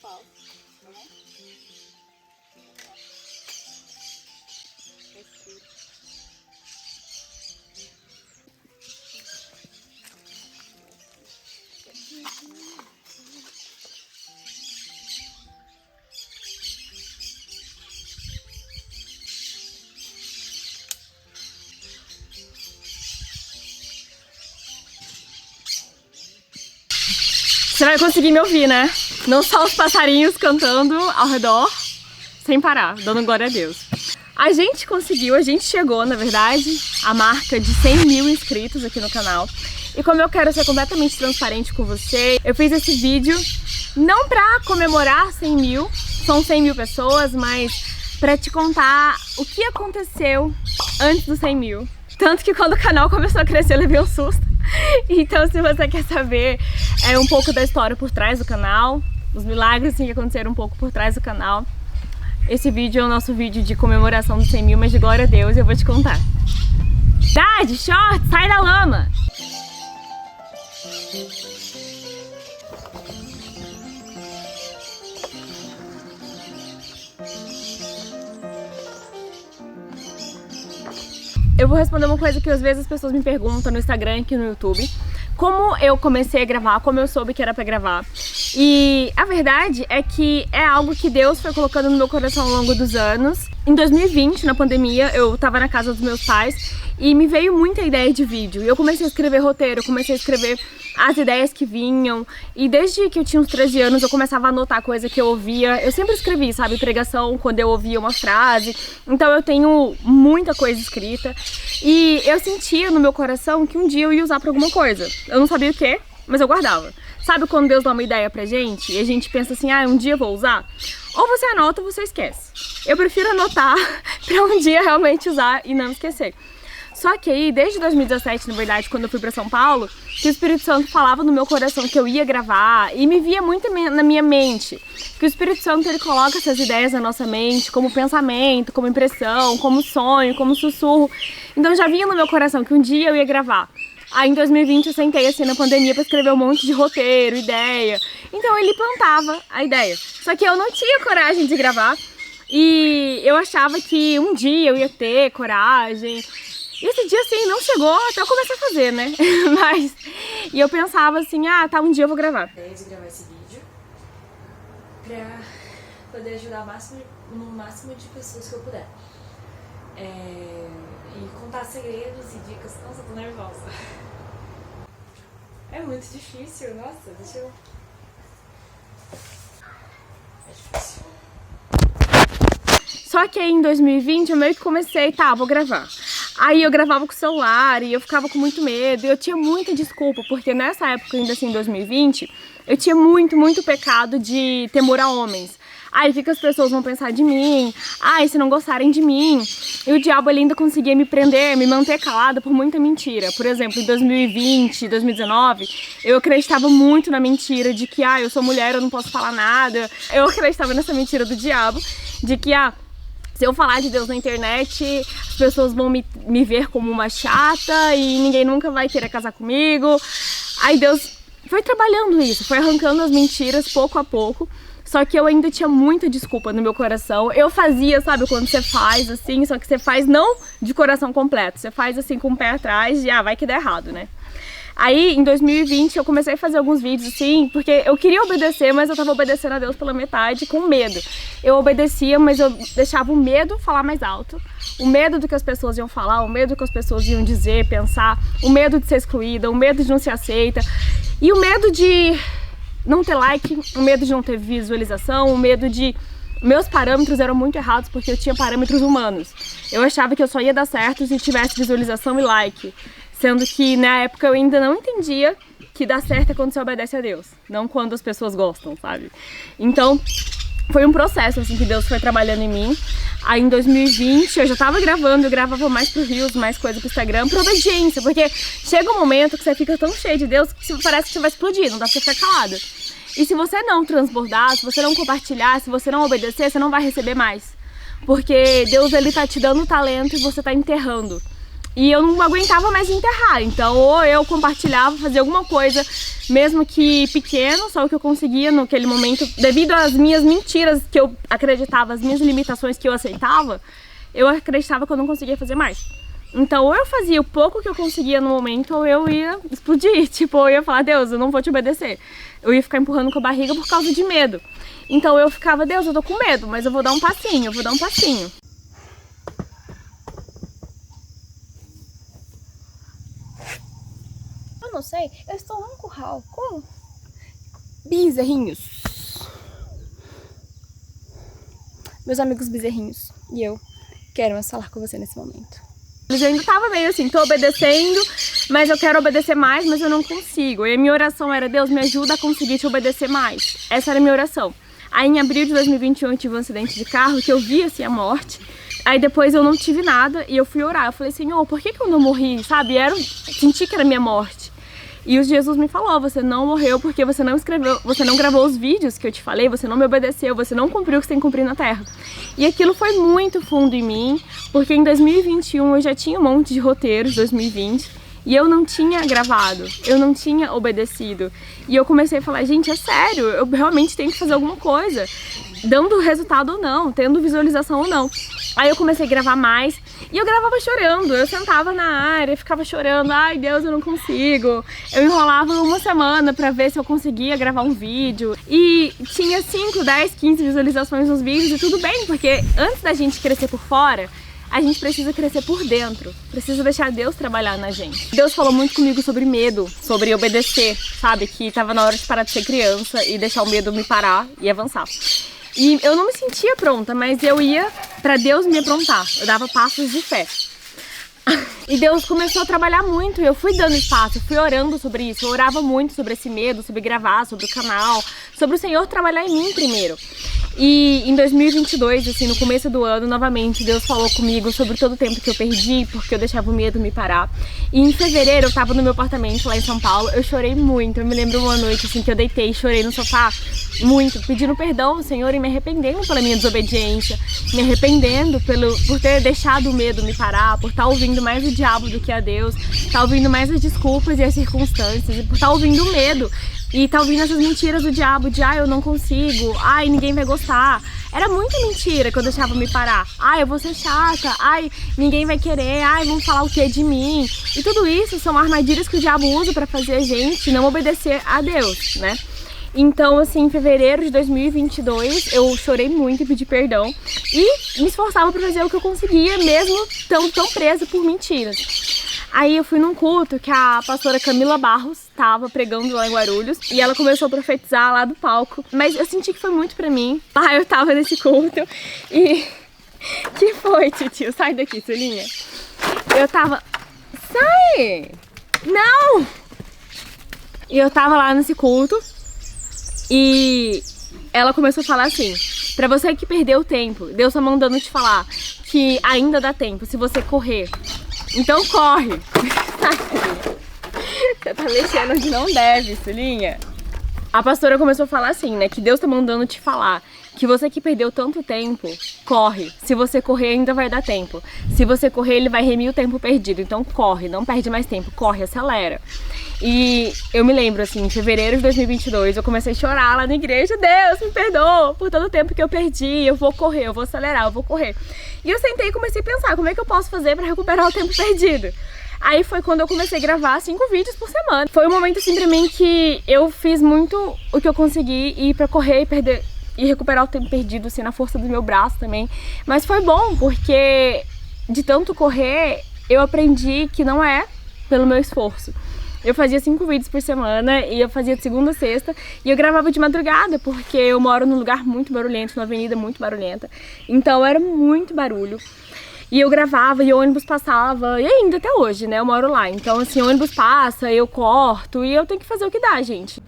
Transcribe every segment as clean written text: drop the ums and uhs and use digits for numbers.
Paulo. Você vai conseguir me ouvir, né? Não só os passarinhos cantando ao redor, sem parar, dando glória a Deus. A gente conseguiu, a gente chegou, na verdade, a marca de 100 mil inscritos aqui no canal. E como eu quero ser completamente transparente com você, eu fiz esse vídeo não pra comemorar 100 mil, são 100 mil pessoas, mas pra te contar o que aconteceu antes dos 100 mil. Tanto que quando o canal começou a crescer eu levei um susto. Então se você quer saber um pouco da história por trás do canal, os milagres assim, que aconteceram um pouco por trás do canal, esse vídeo é o nosso vídeo de comemoração dos 100 mil, mas de glória a Deus eu vou te contar. Dade, short, sai da lama! Eu vou responder uma coisa que às vezes as pessoas me perguntam no Instagram e aqui no YouTube. Como eu comecei a gravar, como eu soube que era pra gravar. E a verdade é que é algo que Deus foi colocando no meu coração ao longo dos anos. Em 2020, na pandemia, eu tava na casa dos meus pais e me veio muita ideia de vídeo. E eu comecei a escrever roteiro, eu comecei a escrever as ideias que vinham. E desde que eu tinha uns 13 anos, eu começava a anotar coisa que eu ouvia. Eu sempre escrevi, sabe, pregação, quando eu ouvia uma frase. Então eu tenho muita coisa escrita. E eu sentia no meu coração que um dia eu ia usar pra alguma coisa. Eu não sabia o que, mas eu guardava. Sabe quando Deus dá uma ideia pra gente e a gente pensa assim, ah, um dia eu vou usar? Ou você anota ou você esquece. Eu prefiro anotar pra um dia realmente usar e não esquecer. Só que aí, desde 2017, na verdade, quando eu fui pra São Paulo, que o Espírito Santo falava no meu coração que eu ia gravar e me via muito na minha mente. Que o Espírito Santo, ele coloca essas ideias na nossa mente como pensamento, como impressão, como sonho, como sussurro. Então já vinha no meu coração que um dia eu ia gravar. Aí em 2020 eu sentei assim na pandemia pra escrever um monte de roteiro, ideia. Então ele plantava a ideia. Só que eu não tinha coragem de gravar. E eu achava que um dia eu ia ter coragem. E esse dia assim não chegou até eu começar a fazer, né? E eu pensava assim, ah, tá, um dia eu vou gravar. A ideia de gravar esse vídeo pra poder ajudar no máximo de pessoas que eu puder. E contar segredos e dicas. Nossa, eu tô nervosa. É muito difícil, nossa, deixa eu... É difícil. Só que aí em 2020 eu meio que comecei, tá, vou gravar. Aí eu gravava com o celular e eu ficava com muito medo e eu tinha muita desculpa, porque nessa época, ainda assim, em 2020, eu tinha muito pecado de temor a homens. Ai, o que as pessoas vão pensar de mim? Ai, se não gostarem de mim. E o diabo ele ainda conseguia me prender, me manter calada por muita mentira. Por exemplo, em 2020, 2019, eu acreditava muito na mentira de que, eu sou mulher, eu não posso falar nada. Eu acreditava nessa mentira do diabo, de que, se eu falar de Deus na internet, as pessoas vão me ver como uma chata e ninguém nunca vai querer casar comigo. Aí Deus foi trabalhando isso, foi arrancando as mentiras pouco a pouco. Só que eu ainda tinha muita desculpa no meu coração. Eu fazia, sabe, quando você faz assim, só que você faz não de coração completo. Você faz assim com o pé atrás e vai que dá errado, né? Aí, em 2020, eu comecei a fazer alguns vídeos assim, porque eu queria obedecer, mas eu tava obedecendo a Deus pela metade, com medo. Eu obedecia, mas eu deixava o medo falar mais alto. O medo do que as pessoas iam falar, o medo do que as pessoas iam dizer, pensar, o medo de ser excluída, o medo de não ser aceita. E o medo de não ter like, o medo de não ter visualização, o medo de... Meus parâmetros eram muito errados porque eu tinha parâmetros humanos. Eu achava que eu só ia dar certo se tivesse visualização e like. Sendo que na época eu ainda não entendia que dá certo é quando você obedece a Deus, não quando as pessoas gostam, sabe? Então, foi um processo assim que Deus foi trabalhando em mim. Aí em 2020 eu já tava gravando, eu gravava mais pro Reels, mais coisa pro Instagram, por obediência, porque chega um momento que você fica tão cheio de Deus que parece que você vai explodir, não dá pra você ficar calada. E se você não transbordar, se você não compartilhar, se você não obedecer, você não vai receber mais. Porque Deus ele tá te dando talento e você tá enterrando. e eu não aguentava mais enterrar. Então ou eu compartilhava, fazia alguma coisa, mesmo que pequeno, só o que eu conseguia naquele momento, devido às minhas mentiras que eu acreditava, as minhas limitações que eu aceitava, eu acreditava que eu não conseguia fazer mais. Então ou eu fazia o pouco que eu conseguia no momento, ou eu ia explodir, tipo, eu ia falar, Deus, eu não vou te obedecer. Eu ia ficar empurrando com a barriga por causa de medo. Então eu ficava, Deus, eu tô com medo, mas eu vou dar um passinho, eu vou dar um passinho. Eu não sei, eu estou num curral com bezerrinhos. Meus amigos bezerrinhos. E eu quero falar com você nesse momento. Eu ainda tava meio assim, tô obedecendo, mas eu quero obedecer mais, mas eu não consigo. E a minha oração era, Deus, me ajuda a conseguir te obedecer mais. Essa era a minha oração. Aí em abril de 2021 eu tive um acidente de carro que eu vi assim a morte. Aí depois eu não tive nada e eu fui orar. Eu falei, Senhor, por que eu não morri, sabe? Senti que era minha morte. E o Jesus me falou, você não morreu porque você não escreveu, você não gravou os vídeos que eu te falei, você não me obedeceu, você não cumpriu o que você tem que cumprir na terra. E aquilo foi muito fundo em mim, porque em 2021 eu já tinha um monte de roteiros, 2020, e eu não tinha gravado, eu não tinha obedecido. E eu comecei a falar, gente, é sério, eu realmente tenho que fazer alguma coisa, dando resultado ou não, tendo visualização ou não. Aí eu comecei a gravar mais, e eu gravava chorando, eu sentava na área, ficava chorando, ai Deus, eu não consigo. Eu enrolava uma semana pra ver se eu conseguia gravar um vídeo, e tinha 5, 10, 15 visualizações nos vídeos, e tudo bem, porque antes da gente crescer por fora, a gente precisa crescer por dentro, precisa deixar Deus trabalhar na gente. Deus falou muito comigo sobre medo, sobre obedecer, sabe? Que tava na hora de parar de ser criança e deixar o medo me parar e avançar. E eu não me sentia pronta, mas eu ia pra Deus me aprontar, eu dava passos de fé. E Deus começou a trabalhar muito, e eu fui dando espaço, eu fui orando sobre isso, eu orava muito sobre esse medo, sobre gravar, sobre o canal, sobre o Senhor trabalhar em mim primeiro. E em 2022, assim, no começo do ano, novamente, Deus falou comigo sobre todo o tempo que eu perdi, porque eu deixava o medo me parar. E em fevereiro, eu tava no meu apartamento lá em São Paulo, eu chorei muito, eu me lembro uma noite, assim, que eu deitei, chorei no sofá, muito, pedindo perdão ao Senhor e me arrependendo pela minha desobediência, me arrependendo por ter deixado o medo me parar, por estar ouvindo mais o diabo do que a Deus, estar ouvindo mais as desculpas e as circunstâncias, e por estar ouvindo o medo. E tá ouvindo essas mentiras do diabo de ai, eu não consigo, ai, ninguém vai gostar. Era muita mentira que eu deixava me parar. Ai, eu vou ser chata, ai, ninguém vai querer, ai, vão falar o que de mim. E tudo isso são armadilhas que o diabo usa pra fazer a gente não obedecer a Deus, né? Então, assim, em fevereiro de 2022, eu chorei muito e pedi perdão. E me esforçava pra fazer o que eu conseguia, mesmo tão presa por mentiras. Aí eu fui num culto que a pastora Camila Barros estava pregando lá em Guarulhos e ela começou a profetizar lá do palco. Mas eu senti que foi muito pra mim. Ah, eu tava nesse culto e... Que foi, tio? Sai daqui, Sulinha. Eu tava... Sai! Não! E eu tava lá nesse culto e ela começou a falar assim: pra você que perdeu o tempo, Deus tá mandando te falar que ainda dá tempo se você correr. Então corre! Você tá mexendo onde não deve, Sulinha. A pastora começou a falar assim, né? Que Deus tá mandando te falar que você que perdeu tanto tempo, corre. Se você correr, ainda vai dar tempo. Se você correr, ele vai remir o tempo perdido. Então corre, não perde mais tempo. Corre, acelera. E eu me lembro, assim, em fevereiro de 2022, eu comecei a chorar lá na igreja. Deus, me perdoa por todo o tempo que eu perdi. Eu vou correr, eu vou acelerar, eu vou correr. E eu sentei e comecei a pensar, como é que eu posso fazer pra recuperar o tempo perdido? Aí foi quando eu comecei a gravar 5 vídeos por semana. Foi um momento, assim, pra mim que eu fiz muito o que eu consegui ir pra correr e perder... e recuperar o tempo perdido, assim, na força do meu braço também. Mas foi bom, porque de tanto correr, eu aprendi que não é pelo meu esforço. Eu fazia 5 vídeos por semana e eu fazia de segunda a sexta e eu gravava de madrugada, porque eu moro num lugar muito barulhento, numa avenida muito barulhenta. Então era muito barulho. E eu gravava e o ônibus passava, e ainda até hoje, né, eu moro lá. Então, assim, o ônibus passa, eu corto e eu tenho que fazer o que dá, gente.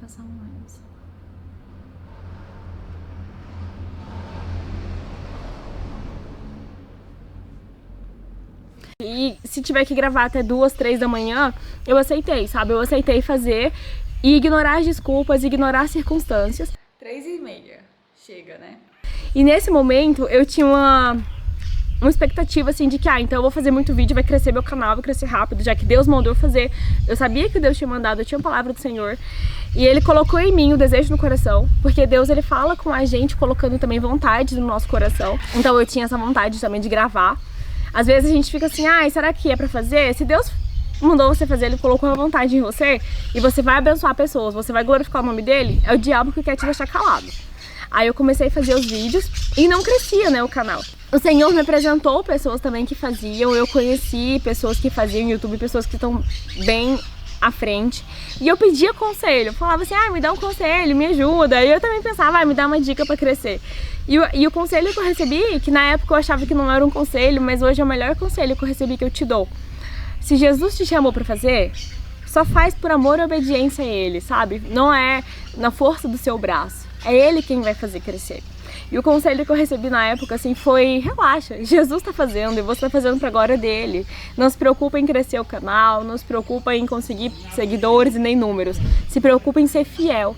E se tiver que gravar até 2, 3 da manhã, eu aceitei, sabe? Eu aceitei fazer e ignorar as desculpas, ignorar as circunstâncias. 3h30, chega, né? E nesse momento eu tinha uma expectativa assim de que, então eu vou fazer muito vídeo, vai crescer meu canal, vai crescer rápido, já que Deus mandou eu fazer. Eu sabia que Deus tinha mandado, eu tinha a palavra do Senhor. E Ele colocou em mim o desejo no coração, porque Deus, Ele fala com a gente, colocando também vontade no nosso coração. Então eu tinha essa vontade também de gravar. Às vezes a gente fica assim, será que é pra fazer? Se Deus mandou você fazer, Ele colocou uma vontade em você, e você vai abençoar pessoas, você vai glorificar o nome dele, é o diabo que quer te deixar calado. Aí eu comecei a fazer os vídeos e não crescia, né, o canal. O Senhor me apresentou pessoas também que faziam, eu conheci pessoas que faziam YouTube, pessoas que estão bem à frente. E eu pedia conselho, eu falava assim, me dá um conselho, me ajuda. E eu também pensava, me dá uma dica pra crescer. E o conselho que eu recebi, que na época eu achava que não era um conselho, mas hoje é o melhor conselho que eu recebi, que eu te dou. Se Jesus te chamou pra fazer, só faz por amor e obediência a Ele, sabe? Não é na força do seu braço. É Ele quem vai fazer crescer. E o conselho que eu recebi na época, assim, foi: relaxa, Jesus tá fazendo e você tá fazendo pra glória dele. Não se preocupa em crescer o canal, não se preocupa em conseguir seguidores e nem números. Se preocupa em ser fiel.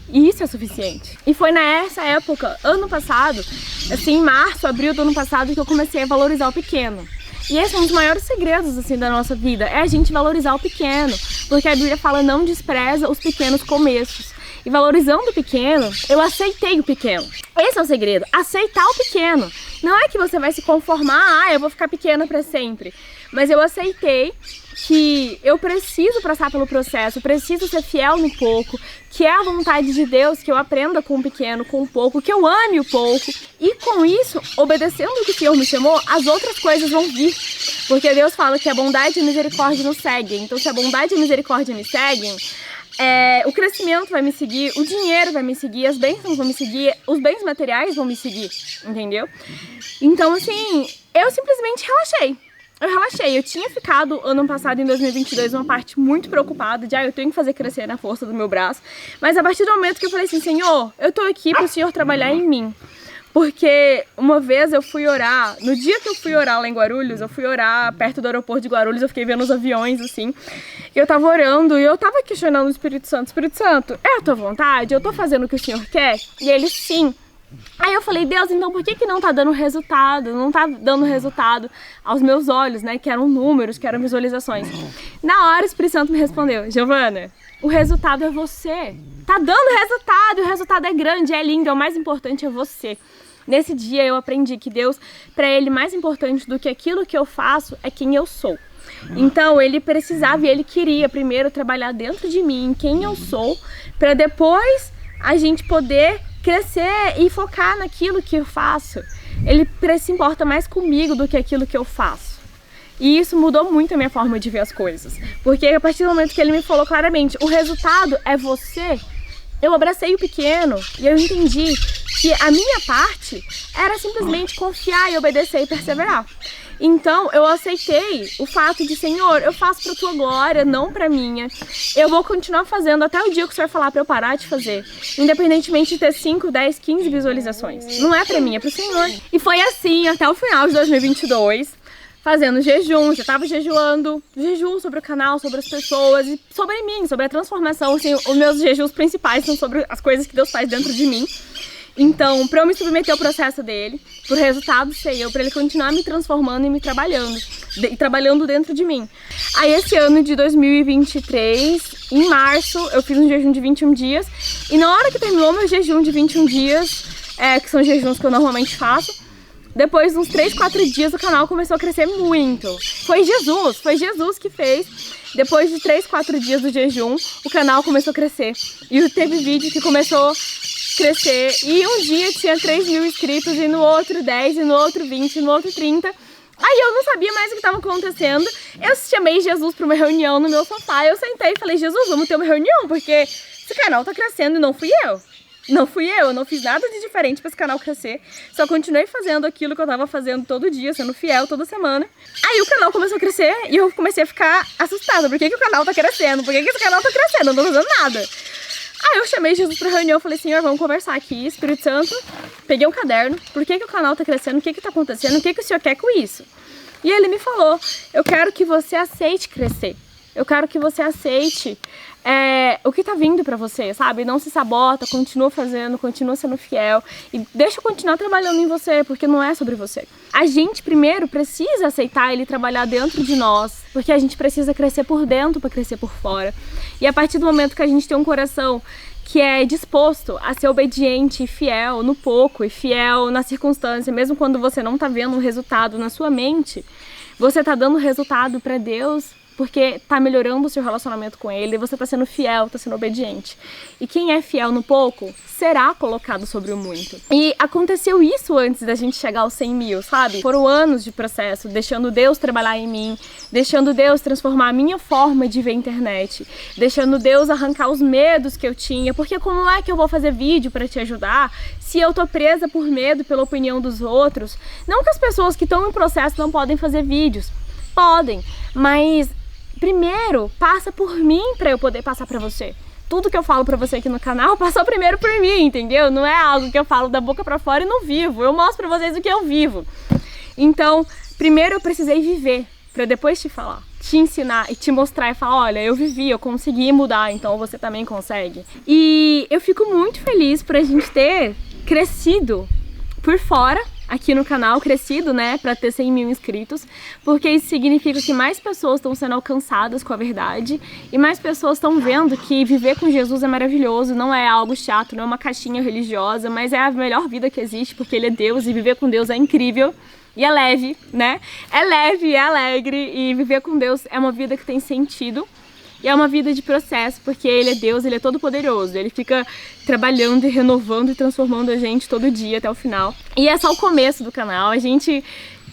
E isso é suficiente. E foi nessa época, ano passado, assim, em março, abril do ano passado, que eu comecei a valorizar o pequeno. E esse é um dos maiores segredos, assim, da nossa vida, é a gente valorizar o pequeno. Porque a Bíblia fala, não despreza os pequenos começos. E valorizando o pequeno, eu aceitei o pequeno. Esse é o segredo, aceitar o pequeno. Não é que você vai se conformar, eu vou ficar pequena pra sempre. Mas eu aceitei que eu preciso passar pelo processo, preciso ser fiel no pouco, que é a vontade de Deus, que eu aprenda com o pequeno, com o pouco, que eu ame o pouco. E com isso, obedecendo o que o Senhor me chamou, as outras coisas vão vir. Porque Deus fala que a bondade e a misericórdia nos seguem. Então, se a bondade e a misericórdia me seguem, o crescimento vai me seguir, o dinheiro vai me seguir, as bênçãos vão me seguir, os bens materiais vão me seguir, entendeu? Então, assim, eu simplesmente relaxei. Eu tinha ficado ano passado, em 2022, uma parte muito preocupada de, eu tenho que fazer crescer na força do meu braço. Mas a partir do momento que eu falei assim, Senhor, eu tô aqui pro Senhor trabalhar em mim. Porque uma vez eu fui orar, no dia que eu fui orar lá em Guarulhos, eu fui orar perto do aeroporto de Guarulhos, eu fiquei vendo os aviões, assim, e eu tava orando e eu tava questionando o Espírito Santo, é a tua vontade? Eu tô fazendo o que o Senhor quer? E ele, sim. Aí eu falei, Deus, então por que não tá dando resultado? Não tá dando resultado aos meus olhos, né, que eram números, que eram visualizações. Na hora o Espírito Santo me respondeu, Giovana, o resultado é você. Tá dando resultado, o resultado é grande, é lindo, o mais importante é você. Nesse dia eu aprendi que Deus, para Ele, mais importante do que aquilo que eu faço é quem eu sou. Então Ele precisava e Ele queria primeiro trabalhar dentro de mim, em quem eu sou, para depois a gente poder crescer e focar naquilo que eu faço. Ele se importa mais comigo do que aquilo que eu faço. E isso mudou muito a minha forma de ver as coisas. Porque a partir do momento que Ele me falou claramente, o resultado é você, eu abracei o pequeno e eu entendi que a minha parte era simplesmente confiar e obedecer e perseverar. Então eu aceitei o fato de, Senhor, eu faço pra tua glória, não pra minha. Eu vou continuar fazendo até o dia que o Senhor falar pra eu parar de fazer. Independentemente de ter 5, 10, 15 visualizações. Não é pra mim, é pro Senhor. E foi assim até o final de 2022. Fazendo jejum, já tava jejuando, jejum sobre o canal, sobre as pessoas e sobre mim, sobre a transformação, assim, os meus jejuns principais são sobre as coisas que Deus faz dentro de mim. Então, pra eu me submeter ao processo dele, pro resultado ser eu, pra ele continuar me transformando e me trabalhando, e trabalhando dentro de mim. Aí esse ano de 2023, em março, eu fiz um jejum de 21 dias, e na hora que terminou meu jejum de 21 dias, que são jejuns que eu normalmente faço, depois de uns 3, 4 dias o canal começou a crescer muito. Foi Jesus que fez. Depois de 3, 4 dias do jejum, o canal começou a crescer. E teve vídeo que começou a crescer. E um dia tinha 3 mil inscritos, e no outro 10, e no outro 20, e no outro 30. Aí eu não sabia mais o que estava acontecendo. Eu chamei Jesus para uma reunião no meu sofá. Eu sentei e falei, Jesus, vamos ter uma reunião, porque esse canal tá crescendo e não fui eu. Eu não fiz nada de diferente para esse canal crescer. Só continuei fazendo aquilo que eu tava fazendo todo dia, sendo fiel toda semana. Aí o canal começou a crescer e eu comecei a ficar assustada. Por que o canal tá crescendo? Por que esse canal tá crescendo? Eu não tô fazendo nada. Aí eu chamei Jesus pra reunião, falei, Senhor, vamos conversar aqui, Espírito Santo. Peguei um caderno, por que o canal tá crescendo? O que tá acontecendo? O que o Senhor quer com isso? E ele me falou, eu quero que você aceite crescer. Eu quero que você aceite o que tá vindo pra você, sabe? Não se sabota, continua fazendo, continua sendo fiel e deixa eu continuar trabalhando em você, porque não é sobre você. A gente primeiro precisa aceitar ele trabalhar dentro de nós, porque a gente precisa crescer por dentro para crescer por fora. E a partir do momento que a gente tem um coração que é disposto a ser obediente e fiel no pouco e fiel na circunstância, mesmo quando você não tá vendo um resultado na sua mente, você tá dando resultado para Deus porque tá melhorando o seu relacionamento com ele, você tá sendo fiel, tá sendo obediente. E quem é fiel no pouco, será colocado sobre o muito. E aconteceu isso antes da gente chegar aos 100 mil, sabe? Foram anos de processo, deixando Deus trabalhar em mim, deixando Deus transformar a minha forma de ver a internet, deixando Deus arrancar os medos que eu tinha, porque como é que eu vou fazer vídeo pra te ajudar se eu tô presa por medo, pela opinião dos outros? Não que as pessoas que estão em processo não podem fazer vídeos, podem, mas primeiro passa por mim pra eu poder passar pra você. Tudo que eu falo pra você aqui no canal passou primeiro por mim, entendeu? Não é algo que eu falo da boca pra fora e não vivo. Eu mostro pra vocês o que eu vivo. Então, primeiro eu precisei viver pra depois te falar, te ensinar e te mostrar e falar, olha, eu vivi, eu consegui mudar, então você também consegue. E eu fico muito feliz por a gente ter crescido por fora aqui no canal, crescido, né, pra ter 100 mil inscritos, porque isso significa que mais pessoas estão sendo alcançadas com a verdade e mais pessoas estão vendo que viver com Jesus é maravilhoso, não é algo chato, não é uma caixinha religiosa, mas é a melhor vida que existe, porque ele é Deus e viver com Deus é incrível e é leve, né? É leve, é alegre e viver com Deus é uma vida que tem sentido. E é uma vida de processo, porque ele é Deus, ele é todo poderoso. Ele fica trabalhando e renovando e transformando a gente todo dia até o final. E é só o começo do canal. A gente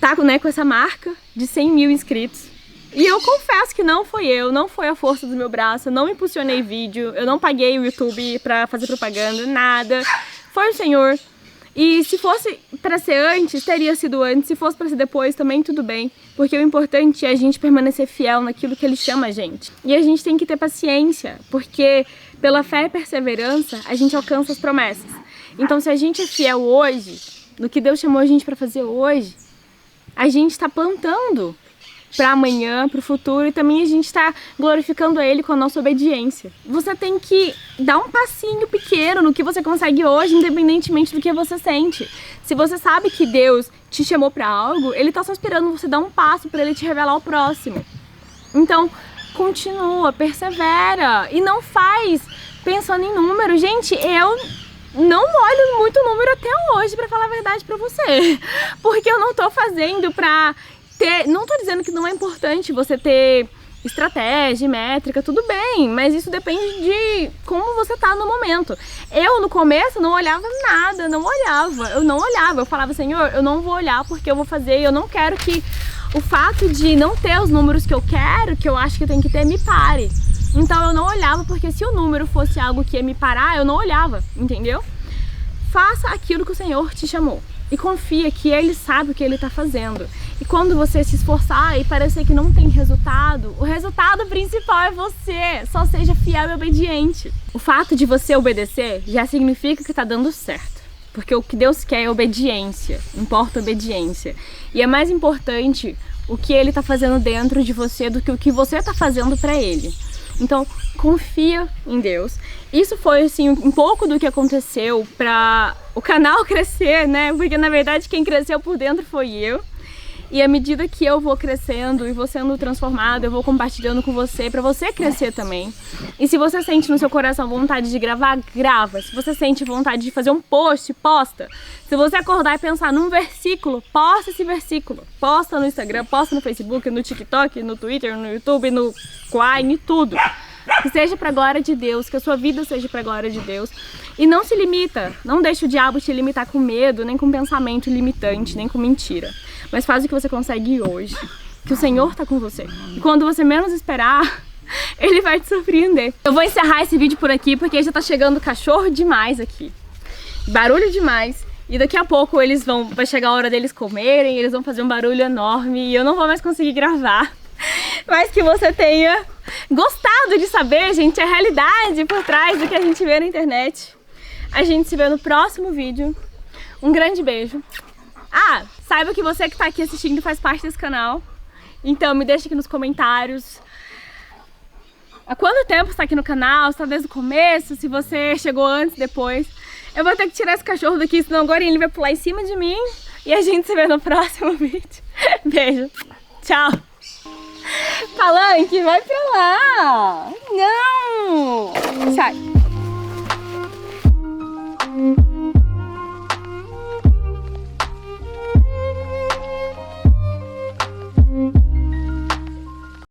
tá, né, com essa marca de 100 mil inscritos. E eu confesso que não foi eu, não foi a força do meu braço, eu não impulsionei vídeo, eu não paguei o YouTube pra fazer propaganda, nada. Foi o Senhor. E se fosse pra ser antes, teria sido antes. Se fosse pra ser depois, também tudo bem. Porque o importante é a gente permanecer fiel naquilo que ele chama a gente. E a gente tem que ter paciência, porque pela fé e perseverança, a gente alcança as promessas. Então se a gente é fiel hoje, no que Deus chamou a gente pra fazer hoje, a gente tá plantando para amanhã, para o futuro, e também a gente está glorificando a Ele com a nossa obediência. Você tem que dar um passinho pequeno no que você consegue hoje, independentemente do que você sente. Se você sabe que Deus te chamou para algo, Ele está só esperando você dar um passo para Ele te revelar o próximo. Então, continua, persevera e não faz pensando em número. Gente, eu não olho muito número até hoje, para falar a verdade para você, porque eu não tô fazendo pra não tô dizendo que não é importante você ter estratégia, métrica, tudo bem, mas isso depende de como você tá no momento. Eu, no começo, não olhava nada, eu não olhava, eu falava, Senhor, eu não vou olhar porque eu vou fazer, eu não quero que o fato de não ter os números que eu quero, que eu acho que tem que ter, me pare. Então eu não olhava, porque se o número fosse algo que ia me parar, eu não olhava, entendeu? Faça aquilo que o Senhor te chamou. E confia que Ele sabe o que Ele está fazendo. E quando você se esforçar e parecer que não tem resultado, o resultado principal é você. Só seja fiel e obediente. O fato de você obedecer já significa que está dando certo. Porque o que Deus quer é obediência. Importa obediência. E é mais importante o que Ele está fazendo dentro de você do que o que você está fazendo para Ele. Então, confia em Deus. Isso foi, assim, um pouco do que aconteceu para o canal crescer, né? Porque, na verdade, quem cresceu por dentro foi eu. E à medida que eu vou crescendo e vou sendo transformada, eu vou compartilhando com você, para você crescer também. E se você sente no seu coração vontade de gravar, grava. Se você sente vontade de fazer um post, posta. Se você acordar e pensar num versículo, posta esse versículo. Posta no Instagram, posta no Facebook, no TikTok, no Twitter, no YouTube, no Quai, tudo. Que seja pra glória de Deus, que a sua vida seja pra glória de Deus. E não se limita, não deixe o diabo te limitar com medo, nem com pensamento limitante, nem com mentira. Mas faz o que você consegue hoje, que o Senhor tá com você. E quando você menos esperar, Ele vai te surpreender. Eu vou encerrar esse vídeo por aqui, porque já tá chegando cachorro demais aqui. Barulho demais. E daqui a pouco vai chegar a hora deles comerem, eles vão fazer um barulho enorme e eu não vou mais conseguir gravar. Mas que você tenha gostado de saber, gente, a realidade por trás do que a gente vê na internet. A gente se vê no próximo vídeo. Um grande beijo. Ah, saiba que você que tá aqui assistindo faz parte desse canal. Então me deixa aqui nos comentários há quanto tempo você tá aqui no canal, se tá desde o começo, se você chegou antes, depois. Eu vou ter que tirar esse cachorro daqui, senão agora ele vai pular em cima de mim. E a gente se vê no próximo vídeo. Beijo. Tchau. Palanque, vai pra lá. Não. Sai.